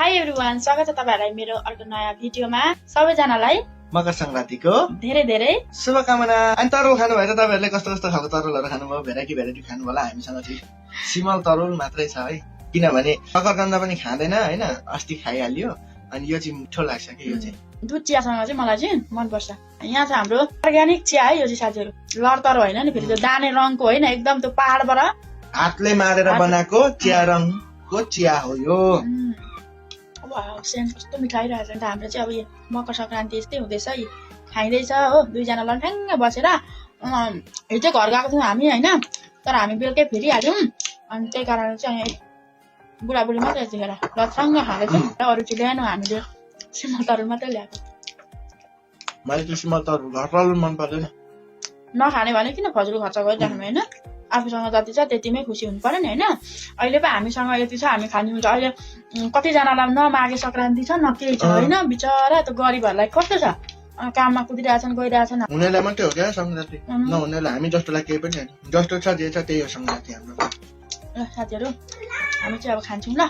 High everyone, स्वागत छ तपाईहरुलाई मेरो अर्को नयाँ भिडियोमा। सबैजनालाई मकर संक्रान्तिको धेरै धेरै शुभकामना। अनि तरुल खानु भयो त तपाईहरुले कस्तो कस्तो खालको तरुलहरु खानुभयो, भेराइटी खानु होला। हामीसँग चाहिँ सिमल तरुल मात्रै छ है, किनभने सकरकन्द पनि खाँदैन हैन, अस्ति खाइहाल्यो। अनि यो चाहिँ मिठो लाग्छ के, यो चाहिँ दुध चियासँग चाहिँ मलाई चाहिँ मन पर्छ। यहाँ छ हाम्रो अर्ग्यानिक चिया है, यो चाहिँ साथीहरु लडतर होइन नि, फेरि त्यो दाने रङको होइन, एकदम त्यो पहाडबाट हातले मारेर बनाएको चिया रङको चिया हो यो। वाउ, सेन्ट कस्तो मिठो आइरहेछ नि त। हाम्रो चाहिँ अब यो मकर संक्रान्ति यस्तै हुँदैछ, खाइँदैछ हो। दुईजना लन्ठ्याङ्ग बसेर हिजो घर गएको थियौँ हामी होइन, तर हामी बेलुकै फेरिहाल्यौँ। अनि त्यही कारण चाहिँ बुढाबुढी मात्रै यतिखेर लथ्रङ्ग खाँदैछौँ, अरू चाहिँ ल्याएनौँ। हामीले सिमल तरुल मात्रै ल्याएको। मलाई त्यो सिमल तरुल मन पर्दैन। नखाने भने किन फजुल खर्च गरिराख्नु होइन, आफूसँग जति छ त्यतिमै खुसी हुनु पर्यो नि होइन। अहिले पो हामीसँग यति छ, हामी खाने हुन्छ। अहिले कतिजनालाई न माघे संक्रान्ति छ न केही छ होइन, बिचरा त्यो गरिबहरूलाई कस्तो छ, काममा कुदिरहेछन् गइरहेछन्। हुनेलाई मात्रै हो क्या संक्रान्ति, नहुनेलाई हामी जस्तोलाई केही पनि छैन। जस्तो छ जे छ त्यही हो संक्रान्ति हाम्रो। ल साथीहरु, हामी चाहिँ अब खान्छौँ ल।